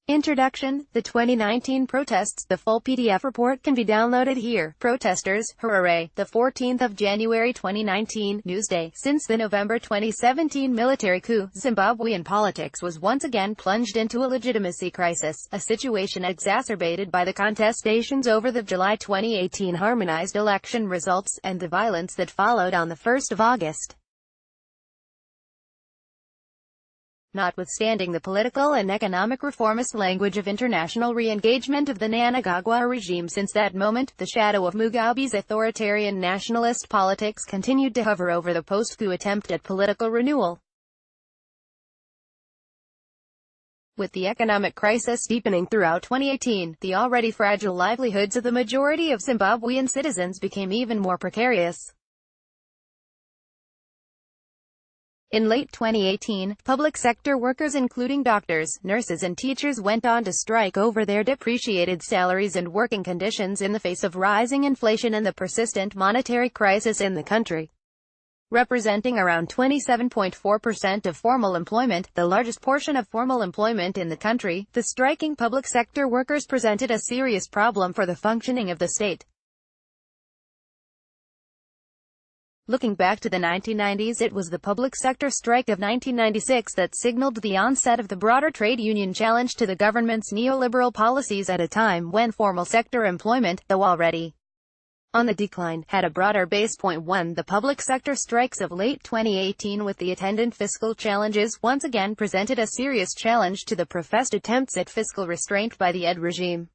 Introduction: The 2019 protests. The full PDF report can be downloaded here. Protesters, hooray! The 14th of January 2019, Newsday. Since the November 2017 military coup, Zimbabwean politics was once again plunged into a legitimacy crisis, a situation exacerbated by the contestations over the July 2018 harmonized election results, and the violence that followed on the 1st of August. Notwithstanding the political and economic reformist language of international re-engagement of the Mnangagwa regime since that moment, the shadow of Mugabe's authoritarian nationalist politics continued to hover over the post-coup attempt at political renewal. With the economic crisis deepening throughout 2018, the already fragile livelihoods of the majority of Zimbabwean citizens became even more precarious. In late 2018, public sector workers including doctors, nurses and teachers went on to strike over their depreciated salaries and working conditions in the face of rising inflation and the persistent monetary crisis in the country. Representing around 27.4% of formal employment, the largest portion of formal employment in the country, the striking public sector workers presented a serious problem for the functioning of the state. Looking back to the 1990s, it was the public sector strike of 1996 that signaled the onset of the broader trade union challenge to the government's neoliberal policies at a time when formal sector employment, though already on the decline, had a broader base. 1. The public sector strikes of late 2018 with the attendant fiscal challenges once again presented a serious challenge to the professed attempts at fiscal restraint by the regime.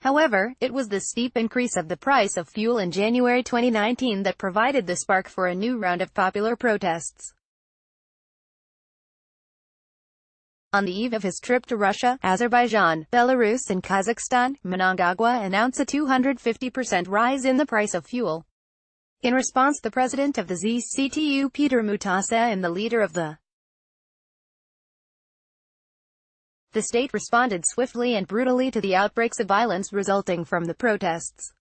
However, it was the steep increase of the price of fuel in January 2019 that provided the spark for a new round of popular protests. On the eve of his trip to Russia, Azerbaijan, Belarus and Kazakhstan, Mnangagwa announced a 250% rise in the price of fuel. In response, the president of the ZCTU, Peter Mutasa, and the leader of the state responded swiftly and brutally to the outbreaks of violence resulting from the protests.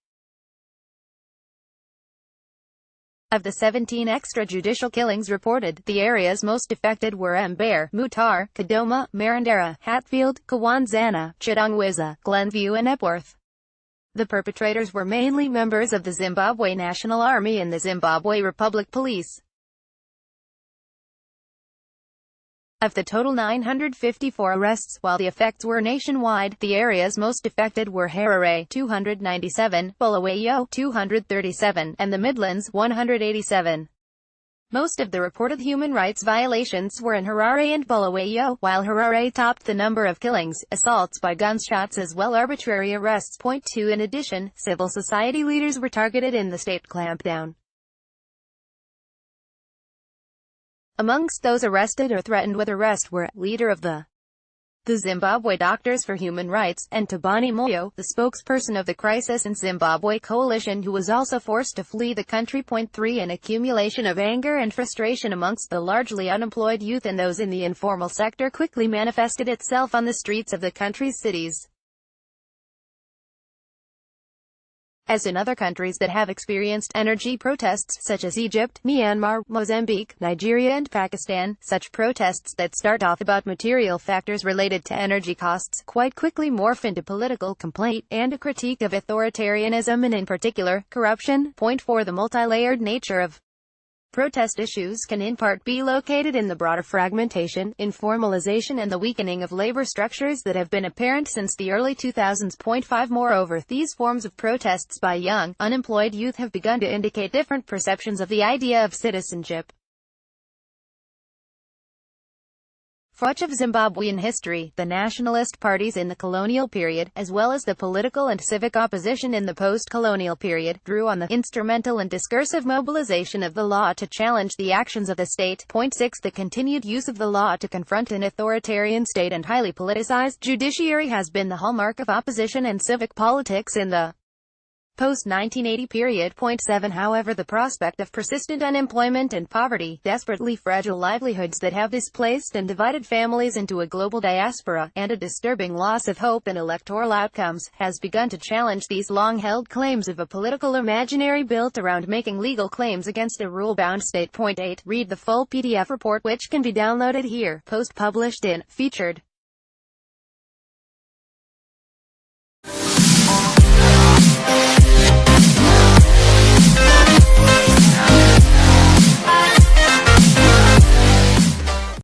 Of the 17 extrajudicial killings reported, the areas most affected were Mbeere, Mutare, Kadoma, Marandera, Hatfield, Kawanzana, Chitongwiza, Glenview and Epworth. The perpetrators were mainly members of the Zimbabwe National Army and the Zimbabwe Republic Police. Of the total 954 arrests, while the effects were nationwide, the areas most affected were Harare 297, Bulawayo 237, and the Midlands 187. Most of the reported human rights violations were in Harare and Bulawayo, while Harare topped the number of killings, assaults by gunshots as well arbitrary arrests. 2. In addition, civil society leaders were targeted in the state clampdown. Amongst those arrested or threatened with arrest were, leader of the Zimbabwe Doctors for Human Rights, and Tabani Moyo, the spokesperson of the Crisis in Zimbabwe Coalition, who was also forced to flee the country. 3. An accumulation of anger and frustration amongst the largely unemployed youth and those in the informal sector quickly manifested itself on the streets of the country's cities. As in other countries that have experienced energy protests such as Egypt, Myanmar, Mozambique, Nigeria and Pakistan, such protests that start off about material factors related to energy costs quite quickly morph into political complaint and a critique of authoritarianism and in particular, corruption. 4. The multi-layered nature of protest issues can in part be located in the broader fragmentation, informalization and the weakening of labor structures that have been apparent since the early 2000s. 5. Moreover, these forms of protests by young, unemployed youth have begun to indicate different perceptions of the idea of citizenship. For much of Zimbabwean history, the nationalist parties in the colonial period, as well as the political and civic opposition in the post-colonial period, drew on the instrumental and discursive mobilization of the law to challenge the actions of the state. 6. The continued use of the law to confront an authoritarian state and highly politicized judiciary has been the hallmark of opposition and civic politics in the Post-1980 period. Point 7. However, the prospect of persistent unemployment and poverty, desperately fragile livelihoods that have displaced and divided families into a global diaspora, and a disturbing loss of hope in electoral outcomes, has begun to challenge these long-held claims of a political imaginary built around making legal claims against a rule-bound state. Point 8. Read the full PDF report, which can be downloaded here. Post published in Featured.